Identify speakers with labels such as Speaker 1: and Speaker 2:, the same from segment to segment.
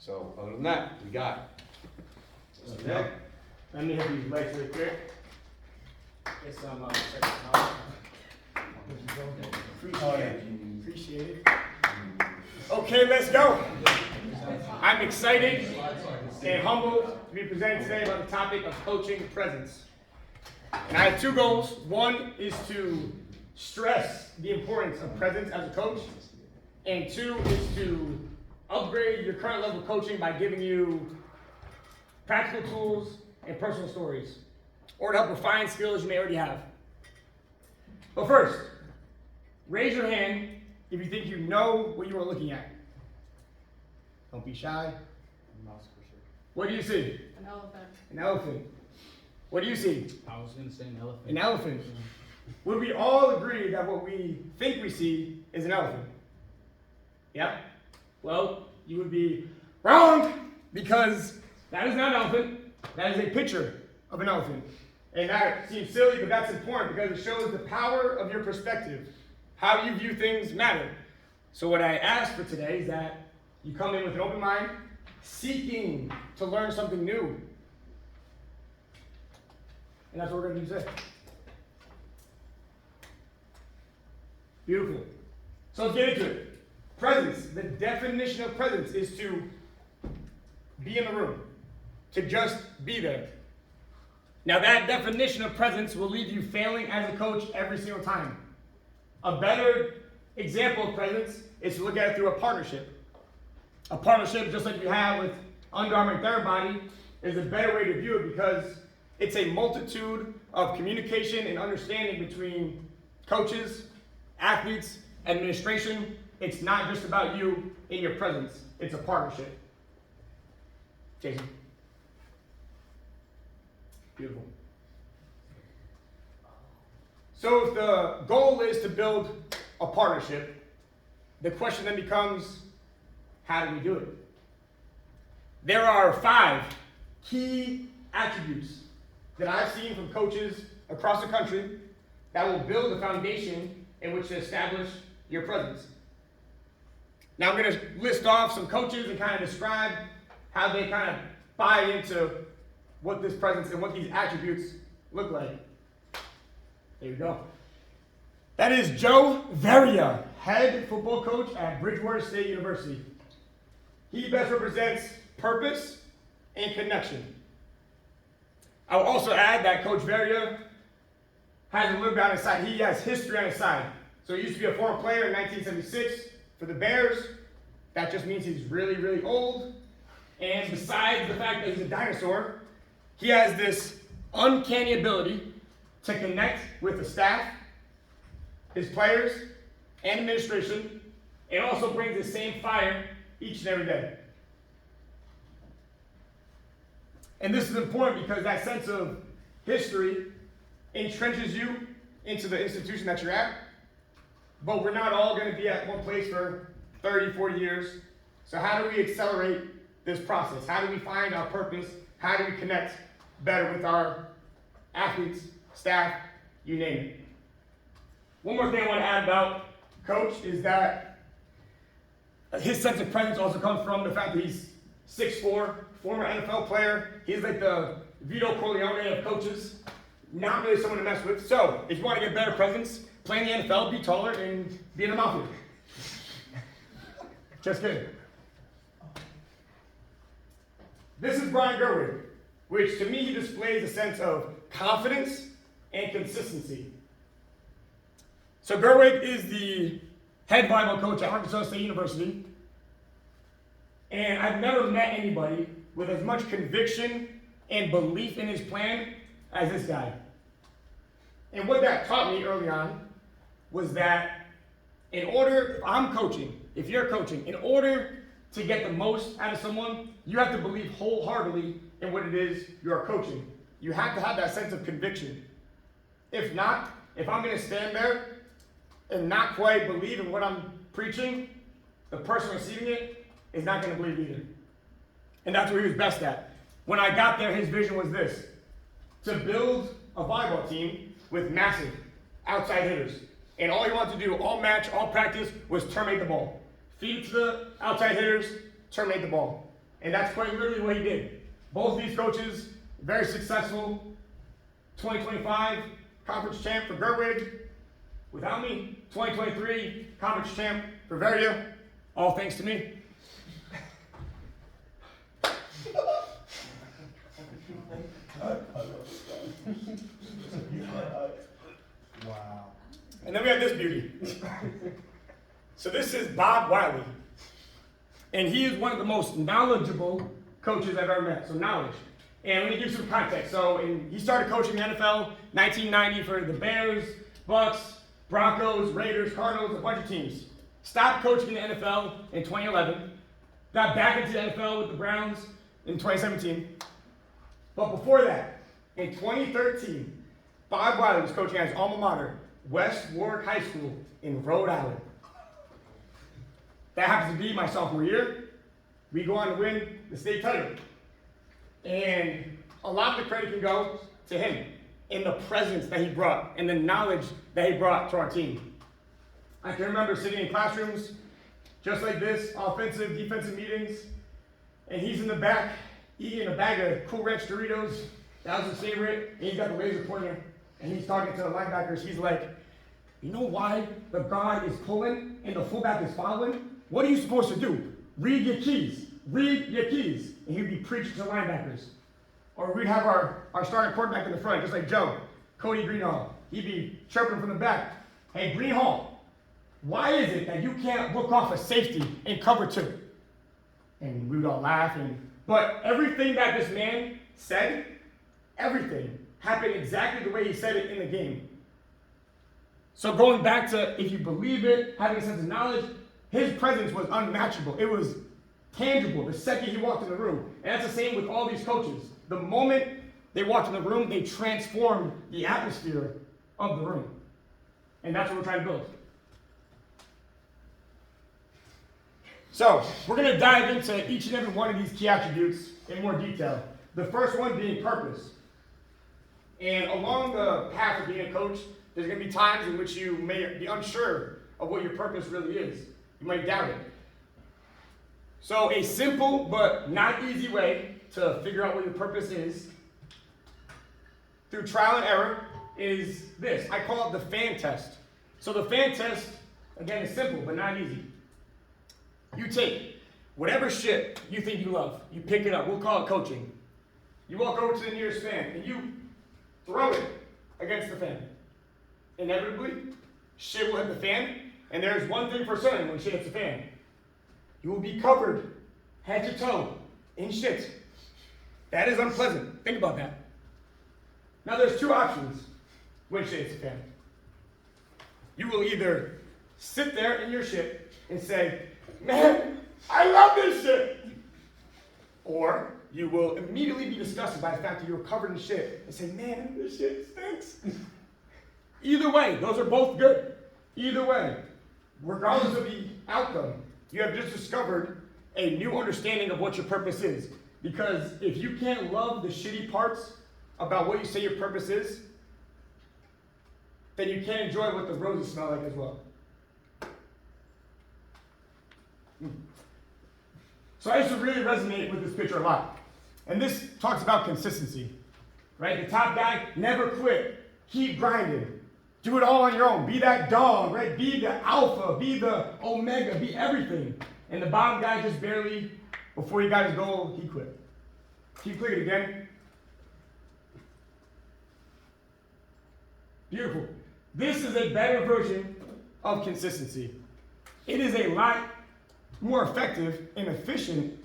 Speaker 1: So other than that, we got Mr. Nick.
Speaker 2: Let me hit these legs real quick. Get some Appreciate it. Okay, let's go. I'm excited and humbled to be presenting today about the topic of coaching presence. And I have two goals. One is to stress the importance of presence as a coach. And two is to upgrade your current level of coaching by giving you practical tools and personal stories, or to help refine skills you may already have. But first, raise your hand if you think you know what you are looking at. Don't be shy. What do you see?
Speaker 3: An elephant.
Speaker 2: An elephant. What do you see?
Speaker 4: I was gonna say an elephant.
Speaker 2: An elephant. Would we all agree that what we think we see is an elephant? Yeah? Well, you would be wrong, because that is not an elephant. That is a picture of an elephant. And that seems silly, but that's important because it shows the power of your perspective. How you view things matter. So what I ask for today is that you come in with an open mind, seeking to learn something new. And that's what we're going to do today. Beautiful. So let's get into it. Presence. The definition of presence is to be in the room, to just be there. Now that definition of presence will leave you failing as a coach every single time. A better example of presence is to look at it through a partnership. A partnership, just like you have with Under Armour and Therabody, is a better way to view it because it's a multitude of communication and understanding between coaches, athletes, administration. It's not just about you in your presence. It's a partnership. Jason. Beautiful. So if the goal is to build a partnership, the question then becomes, how do we do it? There are 5 key attributes that I've seen from coaches across the country that will build the foundation in which to establish your presence. Now I'm going to list off some coaches and kind of describe how they kind of buy into what this presence and what these attributes look like. There you go. That is Joe Veria, head football coach at Bridgewater State University. He best represents purpose and connection. I will also add that Coach Veria has a little bit on his side. He has history on his side. So he used to be a former player in 1976 for the Bears. That just means he's really, really old. And besides the fact that he's a dinosaur, he has this uncanny ability to connect with the staff, his players, and administration, and also brings the same fire each and every day. And this is important because that sense of history entrenches you into the institution that you're at. But we're not all going to be at one place for 30, 40 years. So how do we accelerate this process? How do we find our purpose? How do we connect better with our athletes, staff, you name it? One more thing I want to add about Coach is that his sense of presence also comes from the fact that he's 6'4", former NFL player. He's like the Vito Corleone of coaches. Not really someone to mess with. So, if you want to get better presence, play in the NFL, be taller, and be in the mafia. Just kidding. This is Brian Gerwig, which to me he displays a sense of confidence and consistency. So Gerwig is the head volleyball coach at Arkansas State University. And I've never met anybody with as much conviction and belief in his plan as this guy. And what that taught me early on was that if I'm coaching, if you're coaching, in order to get the most out of someone, you have to believe wholeheartedly in what it is you're coaching. You have to have that sense of conviction. If not, if I'm going to stand there and not quite believe in what I'm preaching, the person receiving it is not going to believe either. And that's what he was best at. When I got there, his vision was this: to build a volleyball team with massive outside hitters. And all he wanted to do, all match, all practice, was terminate the ball. Feed it to the outside hitters, terminate the ball. And that's quite literally what he did. Both of these coaches, very successful. 2025 conference champ for Gerwig. Without me, 2023 conference champ for Verdia. All thanks to me.
Speaker 3: Wow.
Speaker 2: And then we have this beauty. So this is Bob Wiley. And he is one of the most knowledgeable coaches I've ever met. So knowledge. And let me give you some context. So he started coaching the NFL 1990 for the Bears, Bucks, Broncos, Raiders, Cardinals, a bunch of teams. Stopped coaching the NFL in 2011. Got back into the NFL with the Browns in 2017. But before that, in 2013, Bob Wiley was coaching at his alma mater, West Warwick High School in Rhode Island. That happens to be my sophomore year. We go on to win the state title. And a lot of the credit can go to him in the presence that he brought and the knowledge that he brought to our team. I can remember sitting in classrooms just like this, offensive, defensive meetings, and he's in the back eating a bag of Cool Ranch Doritos. That was his favorite. And he's got the laser pointer, and he's talking to the linebackers. He's like, you know why the guard is pulling and the fullback is following? What are you supposed to do? Read your keys. Read your keys. And he'd be preaching to linebackers. Or we'd have our starting quarterback in the front, just like Joe, Cody Greenhall. He'd be chirping from the back. Hey, Greenhall, why is it that you can't look off a safety in cover 2? And we would all laugh. But everything that this man said, everything happened exactly the way he said it in the game. So going back to, if you believe it, having a sense of knowledge, his presence was unmatchable. It was tangible the second he walked in the room. And that's the same with all these coaches. The moment they walked in the room, they transformed the atmosphere of the room. And that's what we're trying to build. So, we're going to dive into each and every one of these key attributes in more detail. The first one being purpose. And along the path of being a coach, there's going to be times in which you may be unsure of what your purpose really is. You might doubt it. So a simple but not easy way to figure out what your purpose is through trial and error is this. I call it the fan test. So the fan test, again, is simple but not easy. You take whatever shit you think you love, you pick it up. We'll call it coaching. You walk over to the nearest fan and you throw it against the fan. Inevitably, shit will hit the fan, and there's one thing for certain when shit hits the fan. You will be covered head to toe in shit. That is unpleasant. Think about that. Now there's two options when shit hits the fan. You will either sit there in your shit and say, man, I love this shit. Or you will immediately be disgusted by the fact that you're covered in shit and say, man, this shit stinks. Either way, those are both good. Either way, regardless of the outcome, you have just discovered a new understanding of what your purpose is. Because if you can't love the shitty parts about what you say your purpose is, then you can't enjoy what the roses smell like as well. So I used to really resonate with this picture a lot. And this talks about consistency, right? The top guy never quit. Keep grinding. Do it all on your own. Be that dog, right? Be the alpha, be the omega, be everything. And the bottom guy just barely, before he got his goal, he quit. Can you click it again? Beautiful. This is a better version of consistency. It is a lot more effective and efficient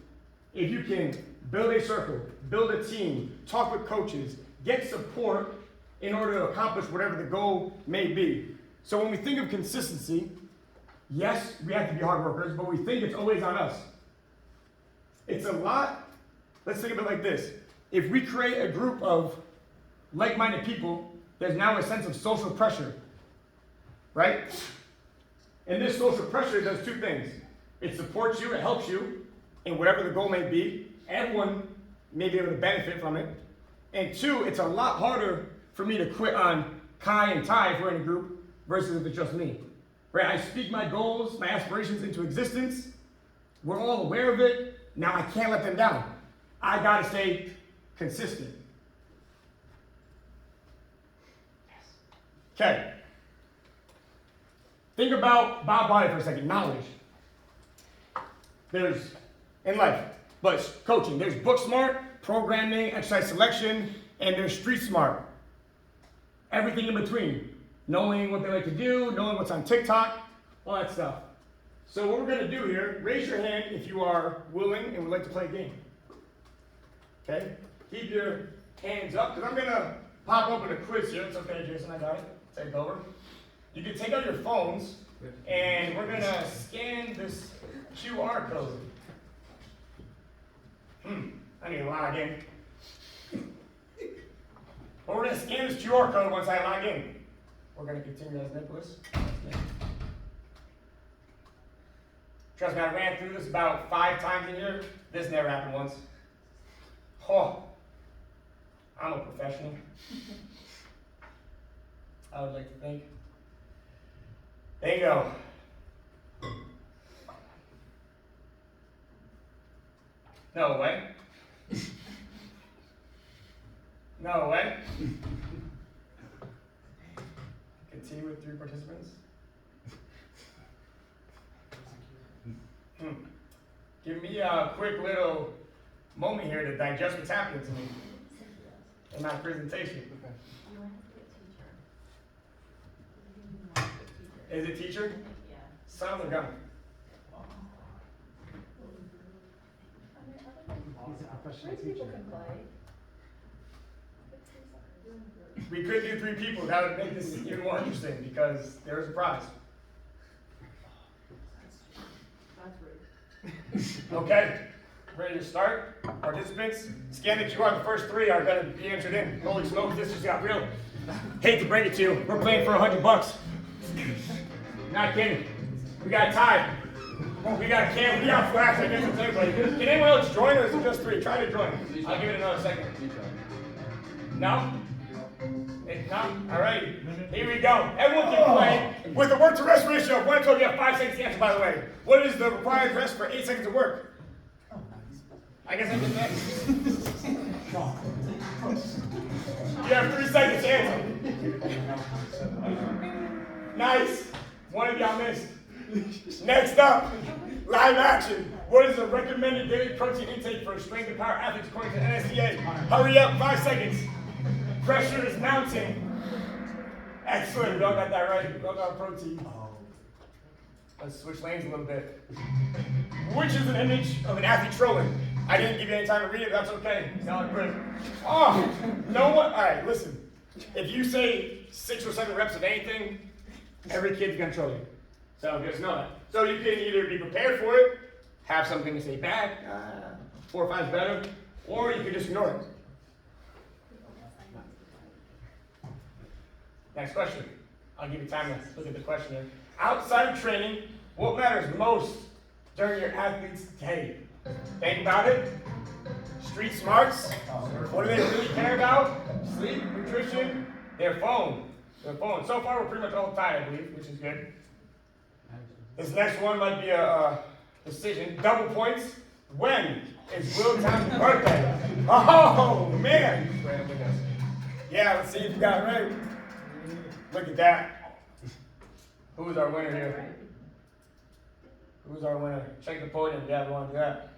Speaker 2: if you can build a circle, build a team, talk with coaches, get support in order to accomplish whatever the goal may be. So when we think of consistency, yes, we have to be hard workers, but we think it's always on us. It's a lot, let's think of it like this. If we create a group of like-minded people, there's now a sense of social pressure, right? And this social pressure does two things. It supports you, it helps you in whatever the goal may be. Everyone may be able to benefit from it. And two, it's a lot harder for me to quit on Kai and Ty if we're in a group versus if it's just me. Right? I speak my goals, my aspirations into existence. We're all aware of it. Now I can't let them down. I gotta stay consistent. Okay. Think about Bob Body for a second. Knowledge. There's, in life, but coaching. There's book smart, programming, exercise selection, and there's street smart. Everything in between. Knowing what they like to do, knowing what's on TikTok, all that stuff. So what we're gonna do here, raise your hand if you are willing and would like to play a game. Okay? Keep your hands up, because I'm gonna pop open a quiz here. It's okay, Jason, I got it. Take over. You can take out your phones, and we're gonna scan this QR code. I need to log in. But we're gonna scan this QR code once I log in. We're gonna continue as Nicholas. Trust me, I ran through this about 5 times in here. This never happened once. Oh, I'm a professional. I would like to think. There you go. No way. No way. Continue with 3 participants. Give me a quick little moment here to digest what's happening to me in my presentation. Is it teacher?
Speaker 4: Yeah.
Speaker 2: Son of a gun.
Speaker 3: He's a professional
Speaker 4: Three people
Speaker 3: teacher.
Speaker 4: can play.
Speaker 2: We could do 3 people. That would make this even more interesting because there is a prize.
Speaker 4: That's rude.
Speaker 2: Okay, ready to start? Participants, scan the QR. The first 3 are going to be entered in. Holy smokes, this just got real. Hate to break it to you, we're playing for $100. Not kidding. We got time. We got Cam, we got Flash. I guess it's everybody. Can anyone else join, or is it just 3? Try to join. I'll give it another second. No? No? Alright. Here we go. Everyone can play with the work to rest ratio of 1 to 12. You have 5 seconds to answer, by the way. What is the required rest for 8 seconds of work? I guess I did that. You have 3 seconds to answer. Nice. One of y'all missed. Next up, live action. What is the recommended daily protein intake for strength and power athletes according to NSDA? Hurry up, 5 seconds. Pressure is mounting. Excellent, we all got that right. We all got protein. Let's switch lanes a little bit. Which is an image of an athlete trolling? I didn't give you any time to read it, that's okay. Now quick. Oh, no one, all right, listen. If you say 6 or 7 reps of anything, every kid's gonna troll you. So just know that. So you can either be prepared for it, have something to say back, 4 or 5 is better, or you can just ignore it. Next question. I'll give you time to look at the question here. Outside of training, what matters most during your athlete's day? Think about it. Street smarts. What do they really care about? Sleep, nutrition, their phone. Their phone. So far, we're pretty much all tied, I believe, which is good. This next one might be a decision. Double points. When is Will Thompson's birthday? Oh, man. Yeah, let's see if you got it right. Look at that. Who's our winner here? Who's our winner? Check the podium. Yeah, we want to do that.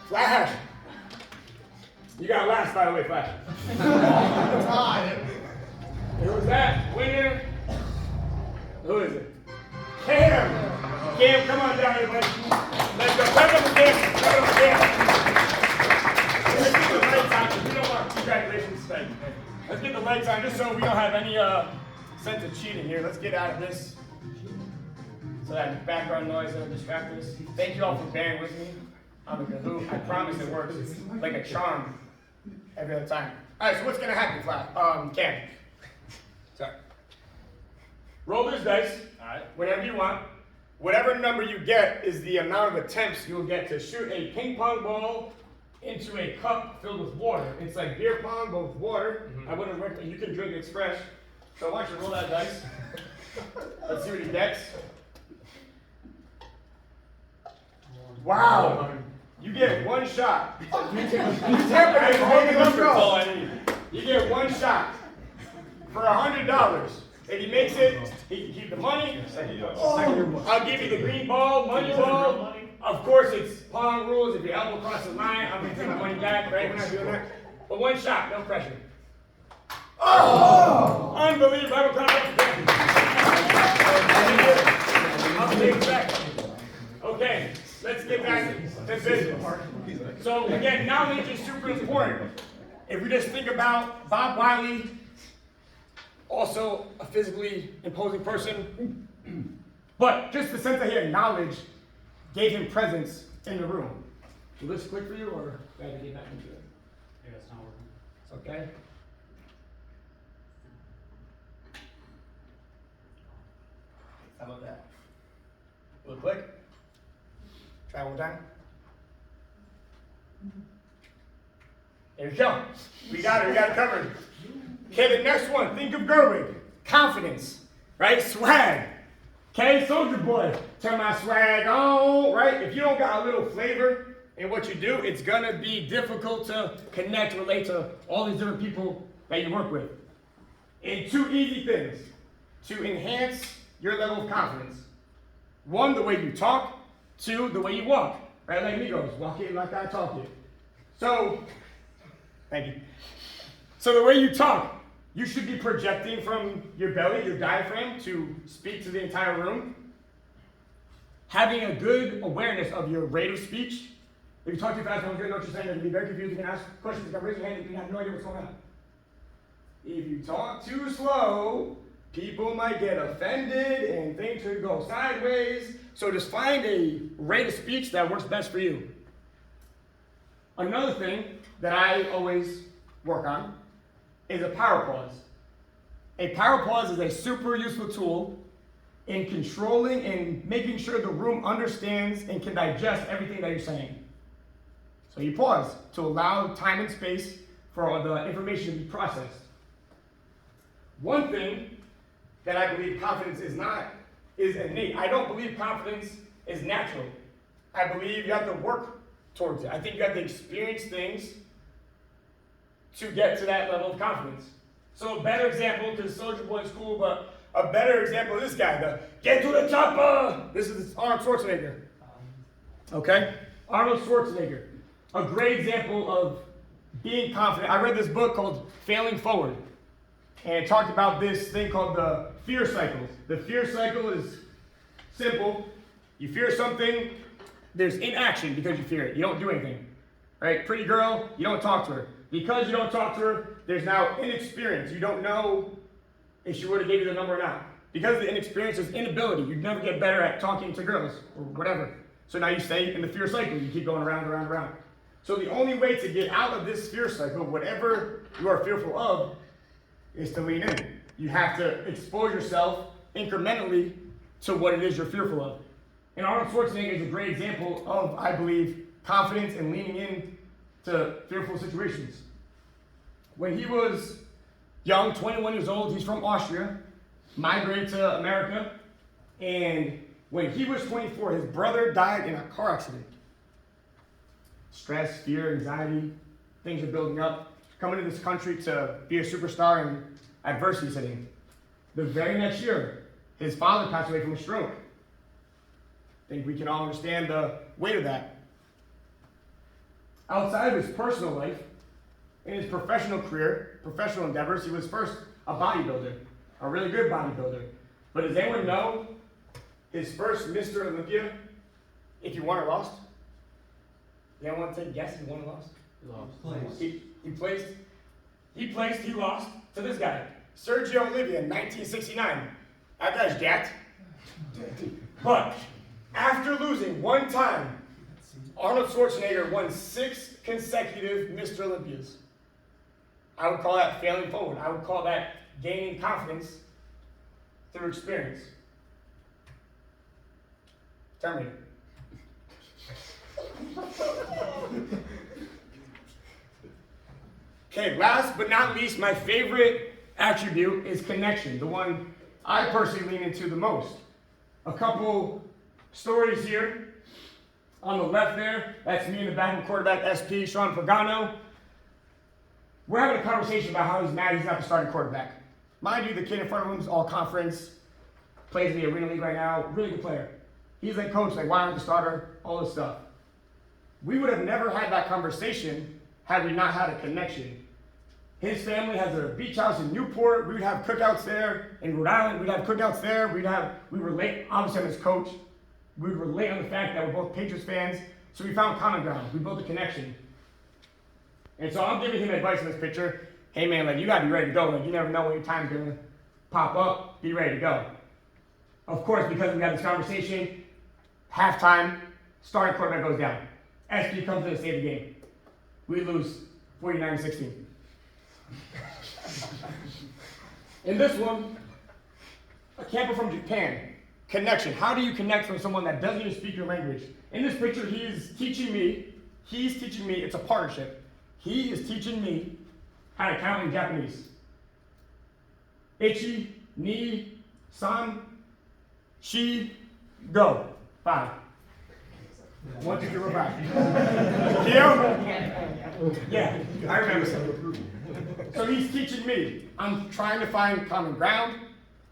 Speaker 2: Flash. You got last, by the way, Flash. Who's that? Winner? Who is it? Cam! Cam, come on down here, buddy. Let's go. Come up again. Come up again. Let's get the lights on. We don't want congratulations today. Let's get the lights on just so we don't have any sense of cheating here. Let's get out of this. So that background noise doesn't distract us. Thank you all for bearing with me. I'm a Kahoo. I promise it works. It's like a charm every other time. All right, so what's gonna happen, Flash? Cam. Sorry. Roll those dice. All right. Whenever you want. Whatever number you get is the amount of attempts you'll get to shoot a ping pong ball into a cup filled with water. It's like beer pong, but with water. I wouldn't recommend. You can drink it fresh. So why don't you roll that dice? Let's see what he gets. Wow. You get one shot. You temper it, hold it,
Speaker 1: That's all I need.
Speaker 2: You get one shot for $100. If he makes it, he can keep the money. I'll give you the green ball, money ball. Of course, it's Pong rules. If your elbow crosses the line, I'm gonna take my money back, right? We're not doing that. But one shot, no pressure. Oh! Unbelievable. I will clap I'll take it back. Okay, let's get back to business. So again, knowledge is super important. If we just think about Bob Wiley, also a physically imposing person, but just the sense that he had knowledge gave him presence in the room. Will this click for you, or do I have to get back into it?
Speaker 4: Yeah, it's not working.
Speaker 2: It's okay. How about that? Will it click? Try one more time. There we go. We got it covered. Okay, the next one, think of Gerwig. Confidence, right? Swag. Okay, Soldier Boy, turn my swag on, right? If you don't got a little flavor in what you do, it's gonna be difficult to connect, relate to all these different people that you work with. And two easy things to enhance your level of confidence. One, the way you talk. Two, the way you walk, right? Like amigos, walk it like I talk it. So, thank you. So the way you talk, you should be projecting from your belly, your diaphragm, to speak to the entire room. Having a good awareness of your rate of speech. If you talk too fast, no one's gonna know what you're saying. It'll be very confused. You can ask questions, you can raise your hand if you have no idea what's going on. If you talk too slow, people might get offended and things could go sideways. So just find a rate of speech that works best for you. Another thing that I always work on is a power pause. A power pause is a super useful tool in controlling and making sure the room understands and can digest everything that you're saying. So you pause to allow time and space for all the information to be processed. One thing that I believe confidence is innate. I don't believe confidence is natural. I believe you have to work towards it. I think you have to experience things to get to that level of confidence. So a better example, because Soldier Boy is cool, but a better example of this guy, the get to the chopper. This is Arnold Schwarzenegger. Okay? Arnold Schwarzenegger. A great example of being confident. I read this book called Failing Forward. And it talked about this thing called the fear cycle. The fear cycle is simple. You fear something, there's inaction because you fear it. You don't do anything. Right? Pretty girl, you don't talk to her. Because you don't talk to her, there's now inexperience. You don't know if she would have gave you the number or not. Because of the inexperience, there's inability. You never get better at talking to girls or whatever. So now you stay in the fear cycle. You keep going around, around, around. So the only way to get out of this fear cycle, whatever you are fearful of, is to lean in. You have to expose yourself incrementally to what it is you're fearful of. And Arnold Schwarzenegger is a great example of, I believe, confidence and leaning in to fearful situations. When he was young, 21 years old, he's from Austria, migrated to America, and when he was 24, his brother died in a car accident. Stress, fear, anxiety, things are building up. Coming to this country to be a superstar and adversity hitting him. The very next year, his father passed away from a stroke. I think we can all understand the weight of that. Outside of his personal life, in his professional career, professional endeavors, he was first a bodybuilder, a really good bodybuilder. But does anyone know his first Mr. Olympia, if he won or lost? Does anyone want to take a guess if he won or lost? He lost to this guy, Sergio Oliva in 1969. That guy's jacked. But after losing one time, Arnold Schwarzenegger won 6 consecutive Mr. Olympias. I would call that failing forward. I would call that gaining confidence through experience. Terminator. Okay, last but not least, my favorite attribute is connection, the one I personally lean into the most. A couple stories here. On the left there, that's me in the back of quarterback SP, Sean Pagano. We're having a conversation about how he's mad he's not the starting quarterback. Mind you, the kid in front of him is all conference, plays in the Arena League right now, really good player. He's like, coach, like, why aren't the starter? All this stuff. We would have never had that conversation had we not had a connection. His family has a beach house in Newport. We would have cookouts there. In Rhode Island, we'd have cookouts there. We relate, obviously I'm his coach. We would relate on the fact that we're both Patriots fans. So we found common ground. We built a connection. And so I'm giving him advice in this picture. Hey man, like you gotta be ready to go. Like you never know when your time's gonna pop up. Be ready to go. Of course, because we had this conversation, halftime, starting quarterback goes down. SP comes in to save the game. We lose 49-16. In this one, a camper from Japan. Connection. How do you connect from someone that doesn't even speak your language? In this picture, he's teaching me, it's a partnership. He is teaching me how to count in Japanese. Ichi, ni, san, shi, go. 5. 1, 2, 3, 4, 5. Kyo? Yeah, I remember. So he's teaching me. I'm trying to find common ground.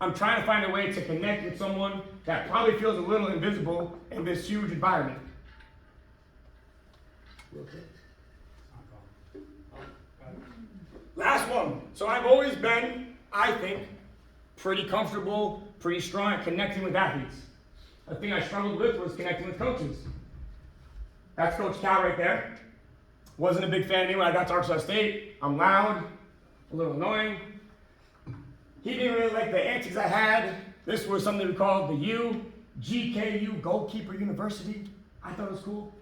Speaker 2: I'm trying to find a way to connect with someone that probably feels a little invisible in this huge environment. Last one. So I've always been, I think, pretty comfortable, pretty strong at connecting with athletes. The thing I struggled with was connecting with coaches. That's Coach Cal right there. Wasn't a big fan of me when I got to Arkansas State. I'm loud, a little annoying. He didn't really like the antics I had. This was something we called the U, GKU, Goalkeeper University. I thought it was cool.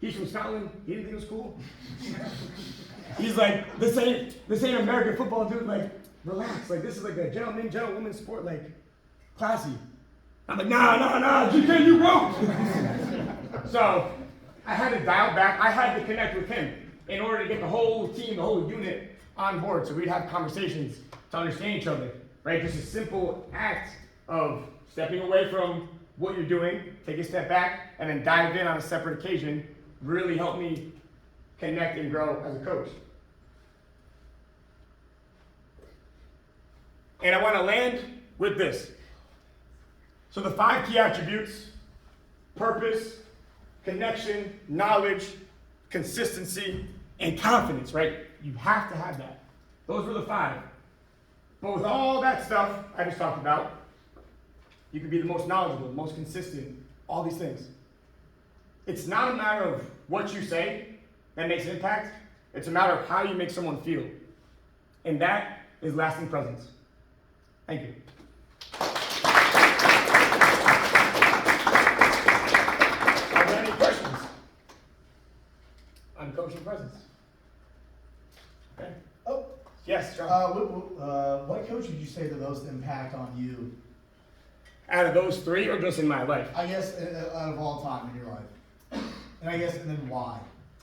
Speaker 2: He's from Scotland. He didn't think it was cool. He's like, this ain't American football, dude. Like, relax. Like, this is like a gentlewoman sport, like, classy. I'm like, nah, GKU, bro. So, I had to dial back. I had to connect with him in order to get the whole team, the whole unit on board. So we'd have conversations to understand each other, right? Just a simple act of stepping away from what you're doing, take a step back, and then dive in on a separate occasion really helped me connect and grow as a coach. And I want to land with this. So the 5 key attributes: purpose, connection, knowledge, consistency, and confidence, right? You have to have that. Those were the 5. But with all that stuff I just talked about, you can be the most knowledgeable, the most consistent, all these things. It's not a matter of what you say that makes an impact. It's a matter of how you make someone feel. And that is lasting presence. Thank you. Are there any questions on coaching presence? Okay.
Speaker 3: Oh,
Speaker 2: Yes, John.
Speaker 3: what coach would you say the most impact on you?
Speaker 2: Out of those 3 or just in my life?
Speaker 3: I guess out of all time in your life. And then why?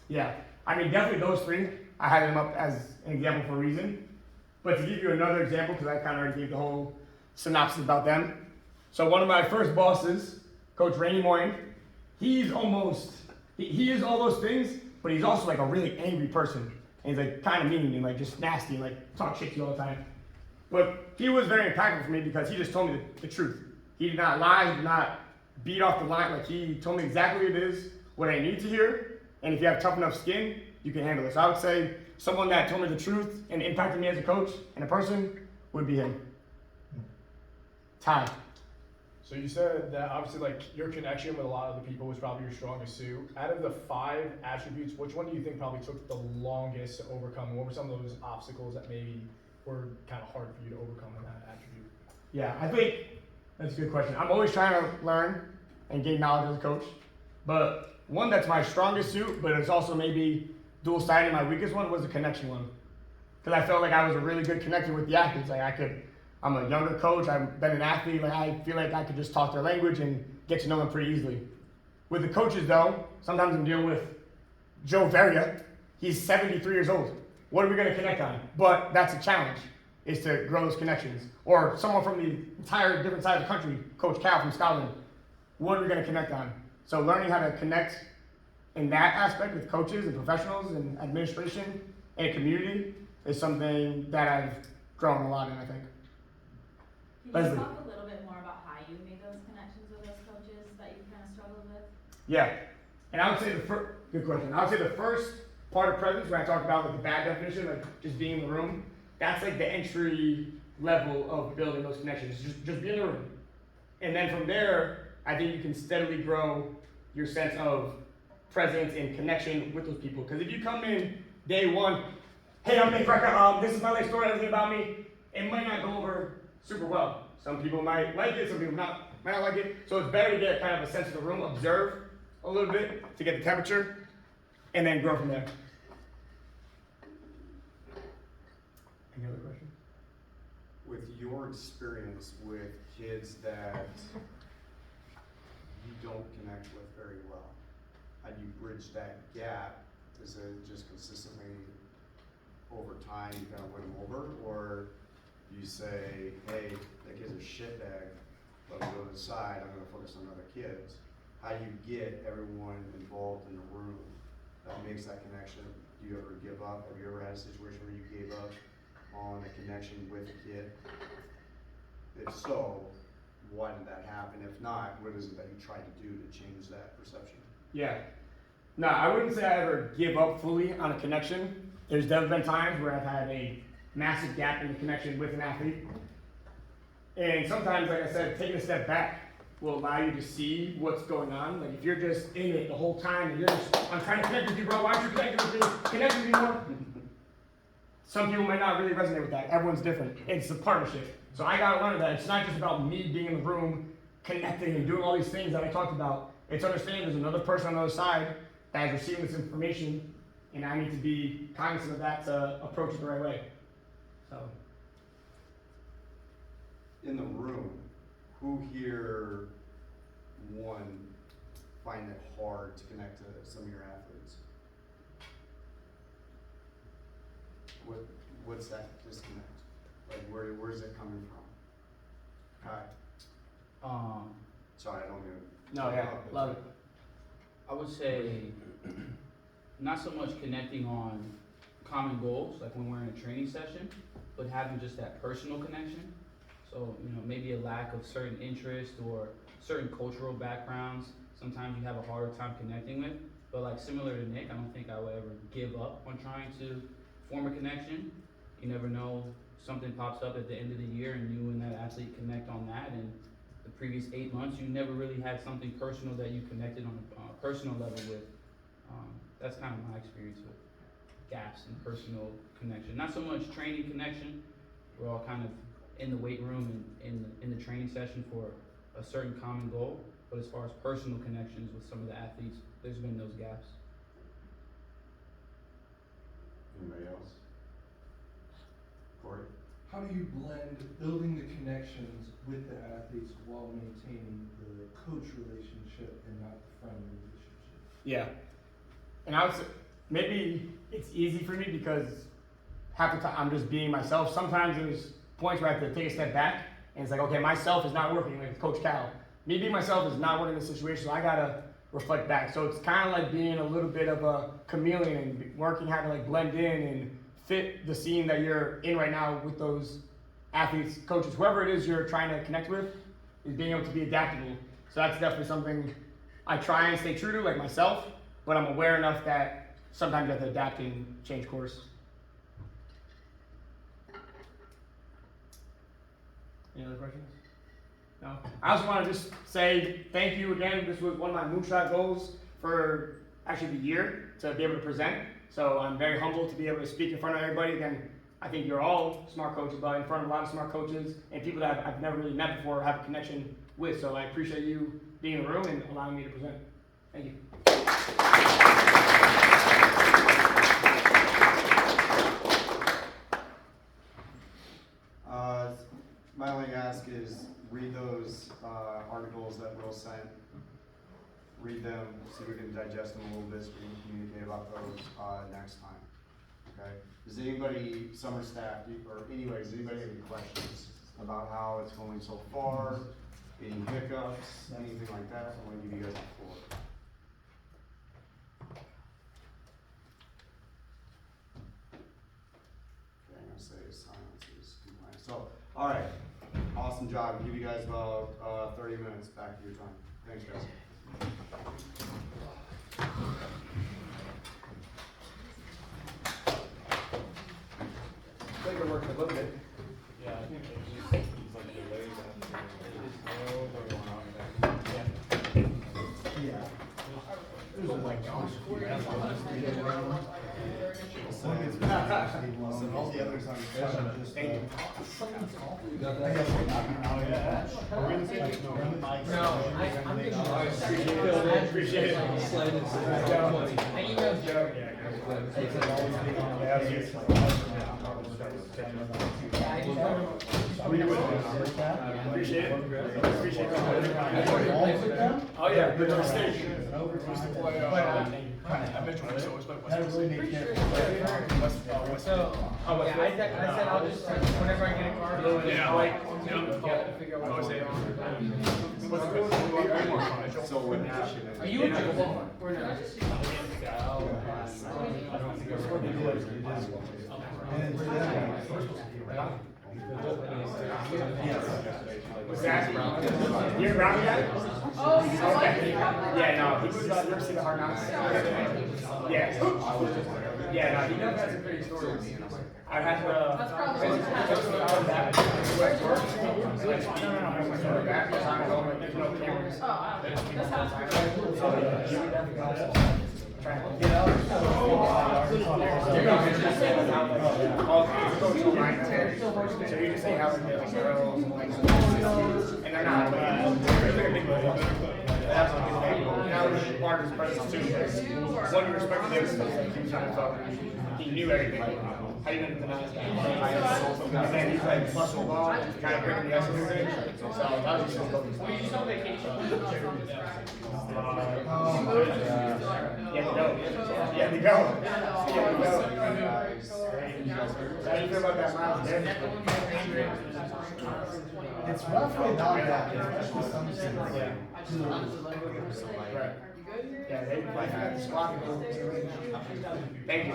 Speaker 2: Yeah, I mean, definitely those 3. I had them up as an example for a reason. But to give you another example, because I kind of already gave the whole synopsis about them. So one of my first bosses, Coach Randy Moyne, he is all those things, but he's also like a really angry person. And he's like kind of mean and like just nasty and like talk shit to you all the time. But he was very impactful for me because he just told me the truth. He did not lie, he did not beat off the line. Like he told me exactly what it is, what I need to hear. And if you have tough enough skin, you can handle it. So I would say someone that told me the truth and impacted me as a coach and a person would be him. Ty.
Speaker 4: So you said that obviously like your connection with a lot of the people was probably your strongest suit. Out of the 5 attributes, which one do you think probably took the longest to overcome? What were some of those obstacles that maybe were kind of hard for you to overcome in that attribute?
Speaker 2: Yeah, I think that's a good question. I'm always trying to learn and gain knowledge as a coach. But one that's my strongest suit, but it's also maybe dual-sided, my weakest one, was the connection one. Because I felt like I was a really good connector with the athletes. Like I'm a younger coach, I've been an athlete, like I feel like I could just talk their language and get to know them pretty easily. With the coaches though, sometimes I'm dealing with Joe Varia. He's 73 years old. What are we gonna connect on? But that's a challenge, is to grow those connections. Or someone from the entire different side of the country, Coach Cal from Scotland. What are we gonna connect on? So learning how to connect in that aspect with coaches and professionals and administration and community is something that I've grown a lot in, I think.
Speaker 5: Can
Speaker 2: Leslie.
Speaker 5: you talk a little bit more about how you made those connections with those coaches that you kind of struggled with?
Speaker 2: Yeah, and I would say good question. I would say the first part of presence, when I talked about like the bad definition, like just being in the room, that's like the entry level of building those connections. Just be in the room, and then from there, I think you can steadily grow your sense of presence and connection with those people. Because if you come in day one, hey, I'm Nick Frecker, this is my life story, everything about me, it might not go over super well. Some people might like it, some people might not like it. So it's better to get kind of a sense of the room, observe a little bit to get the temperature, and then grow from there. Any other questions?
Speaker 6: With your experience with kids that you don't connect with very well, how do you bridge that gap? Is it just consistently over time you kind of win them over, or you say, hey, that kid's a shitbag, let me go to the side, I'm gonna focus on other kids? How do you get everyone involved in the room that makes that connection? Do you ever give up? Have you ever had a situation where you gave up on a connection with a kid? If so, why did that happen? If not, what is it that you try to do to change that perception?
Speaker 2: Yeah. No, I wouldn't say I ever give up fully on a connection. There's definitely been times where I've had a massive gap in the connection with an athlete. And sometimes, like I said, taking a step back will allow you to see what's going on. Like if you're just in it the whole time and you're just, I'm trying to connect with you, bro, why aren't you connecting with me? Connect with me more. Some people might not really resonate with that. Everyone's different. It's a partnership. So I gotta learn that it's not just about me being in the room, connecting and doing all these things that I talked about. It's understanding there's another person on the other side that is receiving this information, and I need to be cognizant of that to approach it the right way. So.
Speaker 6: In the room, who here, one, find it hard to connect to some of your athletes? What's that disconnect? Like where's it coming from? Kai. Sorry, I don't mean.
Speaker 2: No, yeah, love it.
Speaker 7: I would say not so much connecting on common goals, like when we're in a training session, but having just that personal connection. So, maybe a lack of certain interest or certain cultural backgrounds, sometimes you have a harder time connecting with. But like similar to Nick, I don't think I would ever give up on trying to form a connection. You never know, something pops up at the end of the year and you and that athlete connect on that, and the previous 8 months you never really had something personal that you connected on a personal level with. That's kind of my experience with gaps in personal connection. Not so much training connection, we're all kind of in the weight room and in the training session for a certain common goal, but as far as personal connections with some of the athletes, there's been those gaps.
Speaker 6: Anybody else? Corey?
Speaker 8: How do you blend building the connections with the athletes while maintaining the coach relationship and not the friend relationship?
Speaker 2: Yeah. And I would say, maybe it's easy for me because half the time I'm just being myself. Sometimes there's points where I have to take a step back and it's like, okay, myself is not working, like Coach Cal. Me being myself is not working in this situation, so I gotta reflect back. So it's kind of like being a little bit of a chameleon and working how to like blend in and fit the scene that you're in right now with those athletes, coaches, whoever it is you're trying to connect with, is being able to be adaptable. So that's definitely something I try and stay true to, like myself, but I'm aware enough that sometimes you have to adapt and change course. Any other questions? No? I also want to just say thank you again. This was one of my moonshot goals for actually the year, to be able to present. So I'm very humbled to be able to speak in front of everybody. Again, I think you're all smart coaches, but in front of a lot of smart coaches and people that I've never really met before or have a connection with. So I appreciate you being in the room and allowing me to present. Thank you.
Speaker 6: My only ask is read those articles that Will sent. Read them, see if we can digest them a little bit so we can communicate about those next time. Okay? Does anybody, summer staff, or anyways, does anybody have any questions about how it's going so far? Any hiccups, anything like that? I'm going to give you guys the floor. silence is compliant. So, all right, awesome job. Give you guys about 30 minutes back to your time. Thanks, guys.
Speaker 2: I think it worked a little bit.
Speaker 1: Yeah, I think he's like delayed
Speaker 3: Yeah.
Speaker 2: Oh my gosh.
Speaker 3: All the others on the side, just,
Speaker 2: Thank you. Appreciate it. I emailed Joe. Appreciate it. Appreciate it. Oh yeah, good mistake. Used to play, I mentioned so it's like
Speaker 3: That really makes sense.
Speaker 2: I said I'll just, whenever I get a car. Yeah, like, figure out what's going on.
Speaker 6: So what happened is.
Speaker 2: Are you in Joe? Or not? Was that? You're around yet?
Speaker 5: Oh, you saw
Speaker 2: Okay.
Speaker 5: it?
Speaker 2: Yeah, no, he was, you ever see the Hard Knocks? Yeah. Yeah, no, he never has some pretty stories. I had to.
Speaker 5: That's probably
Speaker 2: No,
Speaker 5: what happened.
Speaker 2: there's no cameras.
Speaker 5: Oh, this house.
Speaker 2: So you just say how they get girls and like, and they're not, they're like a big deal. That's what he's like. Now there's part of his presence too. One you respected him, like, he was trying to talk. He knew everything. How you gonna deny this guy? And then he's like flushing the ball, kind of breaking the ice and everything. So that was just focus.
Speaker 5: Were you just on vacation?
Speaker 2: Yeah, to go. Yeah, to go. Yeah, to go. How do you feel about that Miles Davis?
Speaker 3: It's roughly about that, especially some cities.
Speaker 2: Right. Yeah, they like had the squad. Thank you.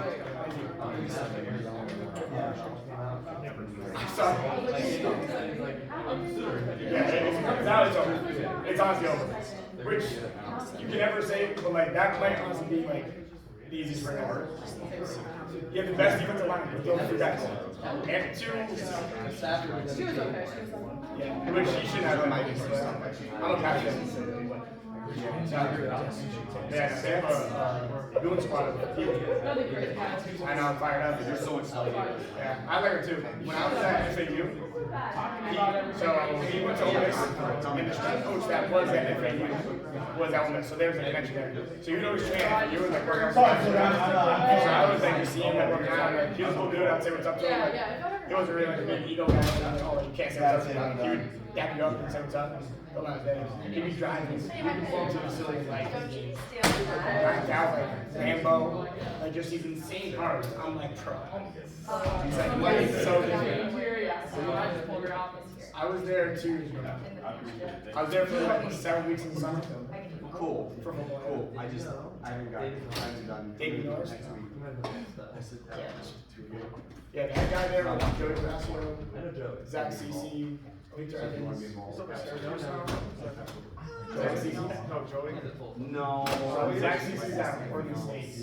Speaker 2: Sorry. Yeah, if it comes out, it's over. It's honestly over. Which you can never say, but like that might honestly be like the easiest for ever. You have the best defensive line with those two guys. And two.
Speaker 5: She was okay, she was like.
Speaker 2: Yeah, which he should have. I'm a captain. Yeah, they have a doing squad of people.
Speaker 5: Another great pass.
Speaker 2: I know, I'm fired up. You're so excited. Yeah, I like her too. When I was at FAU, he went to Ole Miss, and the strength coach that was at FAU was at Ole Miss, so there was a connection there. So you know he's training, you were like working out. So I was like, you see him like working out, like, he was a cool dude, I'd say what's up to him. Like, he wasn't really like a big ego guy, like, oh, you can't say what's up to him. He would dap you up and say what's up. He'd be driving, he'd be flowing to the facility, like, knocked out, like, Rambo, like, just these insane cars. I'm like, bro. He's like, what is so good? I was there 2 years ago. I was there for like 7 weeks in the summer.
Speaker 6: Cool, cool. I haven't done
Speaker 2: David Norris?
Speaker 6: next week.
Speaker 2: Yeah, that guy there, Joey Gracio, Zach Cece, Victor Evans. Zach Cece? No, Joey.
Speaker 6: No.
Speaker 2: Zach Cece's at Oregon State.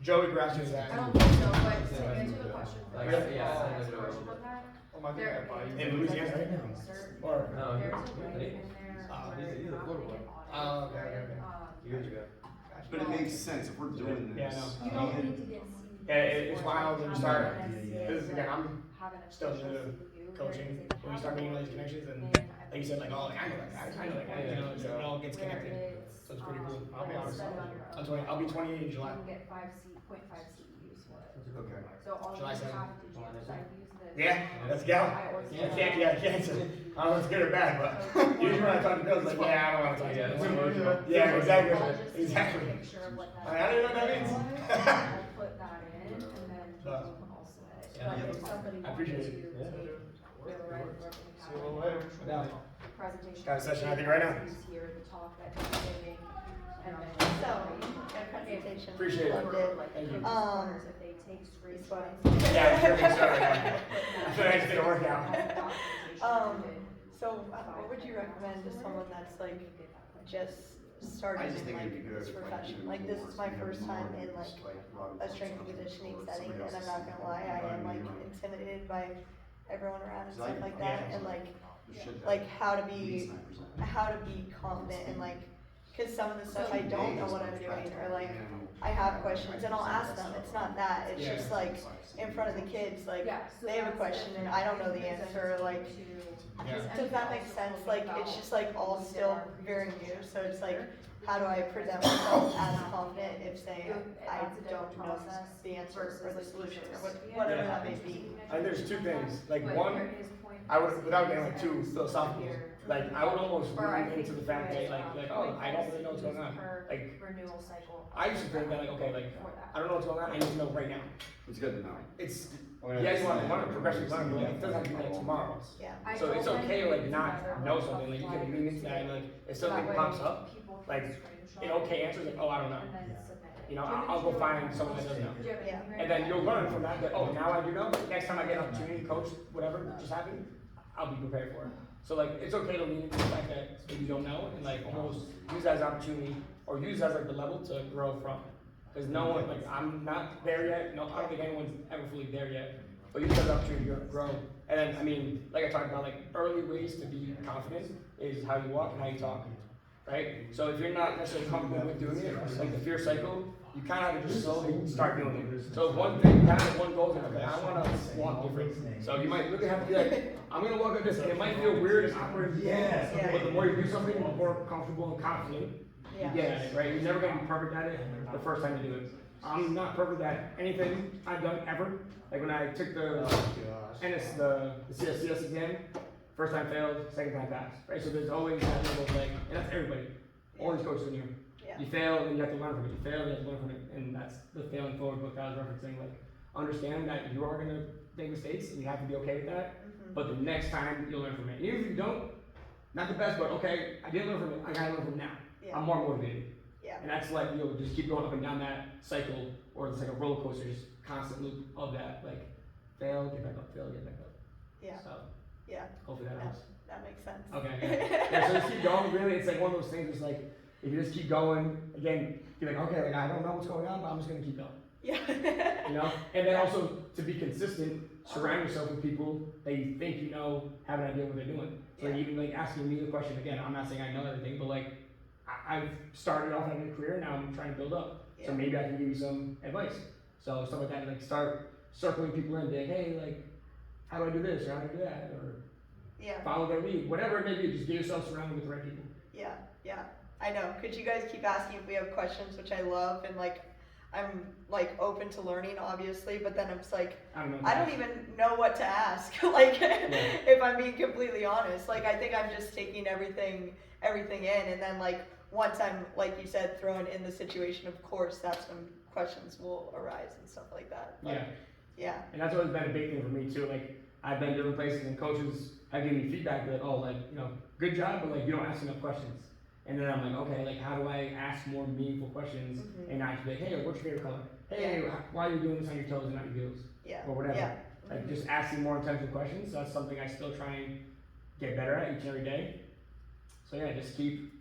Speaker 2: Joey Gracio's at.
Speaker 5: I don't think so, but to answer the question.
Speaker 2: In Louisiana, right? Or?
Speaker 5: There's a way in there.
Speaker 2: Okay.
Speaker 6: But it makes sense if we're doing
Speaker 2: Yeah,
Speaker 6: this.
Speaker 2: I
Speaker 5: You don't need to get.
Speaker 2: Yeah, it's wild when you start, this is again, I'm still new to coaching, when you start making all these connections and like you said, like, oh, like, I know that guy, I know that guy, you know, so it all gets connected. So it's pretty cool. I'll be honest. I'll be 28 in July.
Speaker 5: You can get 0.5 CEUs for it.
Speaker 6: Okay.
Speaker 5: So all you
Speaker 2: July
Speaker 5: have to
Speaker 2: 7th.
Speaker 5: do is I use this.
Speaker 2: Yeah, let's go. I can't, I can't say, I don't know if it's good or bad, but usually when I talk to girls, like, yeah, I don't want to talk to you. Yeah, exactly, exactly.
Speaker 5: Make sure of what that.
Speaker 2: I don't know what that means.
Speaker 5: I'll put that in and then people can also edit. But if somebody
Speaker 2: I appreciate
Speaker 5: wanted
Speaker 2: it.
Speaker 5: to, we have a right,
Speaker 2: See you later.
Speaker 5: presentation.
Speaker 2: Got a session, I think, right now.
Speaker 5: Who's here to talk at the beginning,
Speaker 9: So, good presentation.
Speaker 2: Appreciate it.
Speaker 9: Loved it.
Speaker 2: Thank you.
Speaker 5: If they take
Speaker 9: He's
Speaker 5: screenshots.
Speaker 9: sweating.
Speaker 2: Yeah, I'm sure so right now. I feel like I just did a workout.
Speaker 9: So, what would you recommend to someone that's like just starting
Speaker 6: I just
Speaker 9: in
Speaker 6: think
Speaker 9: like
Speaker 6: it'd be good.
Speaker 9: this
Speaker 6: if,
Speaker 9: profession?
Speaker 6: you
Speaker 9: Like,
Speaker 6: do
Speaker 9: this
Speaker 6: more,
Speaker 9: is my
Speaker 6: so you have
Speaker 9: first
Speaker 6: more
Speaker 9: time in
Speaker 6: than just,
Speaker 9: like
Speaker 6: Robbie
Speaker 9: a
Speaker 6: Williams
Speaker 9: strength and
Speaker 6: or
Speaker 9: conditioning
Speaker 6: somebody
Speaker 9: setting, and
Speaker 6: else's
Speaker 9: I'm not gonna
Speaker 6: system.
Speaker 9: lie, I
Speaker 6: You know
Speaker 9: am
Speaker 6: what
Speaker 9: like
Speaker 6: mean?
Speaker 9: intimidated by everyone around and
Speaker 6: So I-
Speaker 9: stuff like that, and like
Speaker 6: You should have
Speaker 9: like how to
Speaker 6: at least
Speaker 9: be
Speaker 6: 9%.
Speaker 9: confident and like, cause some of the stuff I don't know what I'm doing, or like I have questions and I'll ask them. It's not that. It's
Speaker 2: Yeah.
Speaker 9: just like in front of the kids, like
Speaker 5: Yeah, so
Speaker 9: they have a
Speaker 5: that's
Speaker 9: question and
Speaker 5: different.
Speaker 9: I don't know the answer. Like, does that make sense? Like, it's just like all still very new. So it's like, how do I present myself as confident if say I don't know the answer or the solution or whatever
Speaker 2: Yeah.
Speaker 9: that may be?
Speaker 2: I think there's two things. Like one, I would, without getting like too philosophical, like I would almost lean into the fact that like oh, I don't really know what's going on. Like
Speaker 5: renewal cycle.
Speaker 2: I used to think that like okay, like I don't know what's going on. I need to know right now.
Speaker 6: It's good to know.
Speaker 2: It's yes, you want to learn, progressive learn, but like it doesn't have to be like tomorrow.
Speaker 9: Yeah.
Speaker 2: So it's okay to like not know something. Like you can lean into that and like if something pops up, like an okay answer is like oh I don't know. You know I'll go find someone that doesn't know.
Speaker 9: Yeah.
Speaker 2: And then you'll learn from that, that, oh, now I do know, next time I get an opportunity to coach, whatever just happened, I'll be prepared for it. So like, it's okay to lean into the fact that you don't know, and like, almost use that as an opportunity, or use that as like the level to grow from. Cause no one, like, I'm not there yet, no, I don't think anyone's ever fully there yet, but use that as an opportunity to grow. And then, I mean, like I talked about, like, early ways to be confident is how you walk and how you talk, right? So if you're not necessarily comfortable with doing it, like the fear cycle, you kind of have to just slowly start doing it. So one thing, kind of one goal is, okay, I want to walk different. So you might really have to be like, I'm going to walk like this. And it might feel weird and awkward.
Speaker 3: Yes.
Speaker 2: But the more you do something, the more comfortable and confident you get at it, right? You're never going to be perfect at it the first time you do it. I'm not perfect at anything I've done ever. Like when I took the CSCS exam, first time failed, second time passed, right? So there's always that level of like, and that's everybody. All these coaches in here.
Speaker 9: Yeah.
Speaker 2: You fail, and you have to learn from it. You fail, you have to learn from it, and that's the failing forward book that I was referencing. Like, understand that you are gonna make mistakes, and you have to be okay with that.
Speaker 9: Mhm.
Speaker 2: But the next time, you'll learn from it. And even if you don't, not the best, but okay, I didn't learn from it. I gotta learn from it now.
Speaker 9: Yeah.
Speaker 2: I'm more motivated.
Speaker 9: Yeah.
Speaker 2: And that's like you'll just keep going up and down that cycle, or it's like a roller coaster, just constant loop of that. Like, fail, get back up, fail, get back up.
Speaker 9: Yeah.
Speaker 2: So
Speaker 9: Yeah.
Speaker 2: hopefully that helps.
Speaker 9: That makes sense.
Speaker 2: Okay. Yeah. So just keep going. Really, it's like one of those things. It's like if you just keep going, again, you're like, okay, like I don't know what's going on, but I'm just gonna keep going.
Speaker 9: Yeah.
Speaker 2: You know? And then also to be consistent, surround yourself with people that you think you know have an idea what they're doing. So
Speaker 9: Yeah.
Speaker 2: even like asking me the question again, I'm not saying I know everything, but like I've started off having a career, now I'm trying to build up. So
Speaker 9: Yeah.
Speaker 2: maybe I can give you some advice. So stuff like that, like start circling people in, be like, hey, like, how do I do this or how do I do that? Or
Speaker 9: Yeah.
Speaker 2: follow their lead, whatever it may be, just get yourself surrounded with the right people.
Speaker 9: Yeah. Yeah. I know. Could you guys keep asking if we have questions, which I love, and like I'm like open to learning, obviously, but then it's like
Speaker 2: I don't know.
Speaker 9: I don't even know what to ask. Like, if I'm being completely honest, like I think I'm just taking everything in, and then like once I'm, like you said, thrown in the situation, of course, that's when questions will arise and stuff like that. But,
Speaker 2: Yeah.
Speaker 9: yeah,
Speaker 2: And that's always been a big thing for me too. Like I've been different places and coaches have given me feedback that, oh, like, you know, good job, but like you don't ask enough questions. And then I'm like, okay, like how do I ask more meaningful questions
Speaker 9: Mhm.
Speaker 2: and not just be like, hey, what's your favorite color? Hey, why are you doing this on your toes and not your heels?
Speaker 9: yeah,
Speaker 2: Or whatever.
Speaker 9: yeah.
Speaker 2: Like just asking more intentional questions. So that's something I still try and get better at each and every day. So yeah, just keep.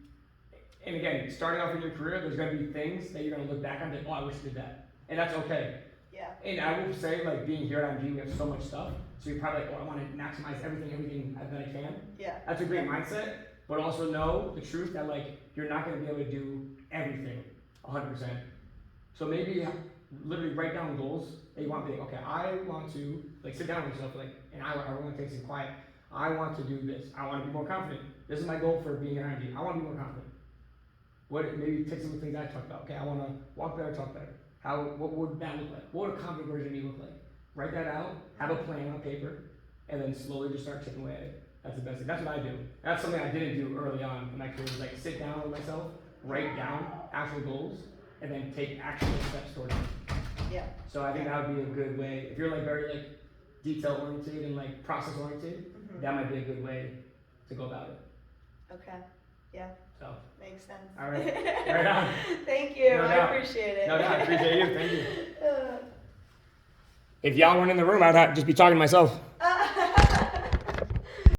Speaker 2: And again, starting off in your career, there's gonna be things that you're gonna look back on and think, oh, I wish I did that, and that's okay.
Speaker 9: Yeah.
Speaker 2: And I will say, like being here at IMG, we have so much stuff. So you're probably like, oh, I want to maximize everything that I can.
Speaker 9: Yeah.
Speaker 2: That's a great mindset, but also know the truth that like you're not gonna be able to do everything 100%. So maybe literally write down goals that you want to be like, okay, I want to like sit down with yourself, like, and I want to take some quiet. I want to do this. I want to be more confident. This is my goal for being at IMG. I want to be more confident. What maybe take some of the things I talked about. Okay, I want to walk better, talk better. What would that look like? What would a confident version of me look like? Write that out, have a plan on paper, and then slowly just start chipping away at it. That's the best thing. That's what I do. That's something I didn't do early on in my career, was like sit down with myself, write down actual goals, and then take actual steps towards it.
Speaker 9: Yeah.
Speaker 2: So I think that would be a good way. If you're like very like detail oriented and like process oriented,
Speaker 9: Mhm.
Speaker 2: that might be a good way to go about it.
Speaker 9: Okay. Yeah.
Speaker 2: So,
Speaker 9: Makes sense.
Speaker 2: all right. Right on.
Speaker 9: Thank you.
Speaker 2: No
Speaker 9: I
Speaker 2: doubt.
Speaker 9: appreciate it.
Speaker 2: No, I appreciate you. Thank you.
Speaker 9: Uh,
Speaker 2: If y'all weren't in the room, I'd just be talking to myself.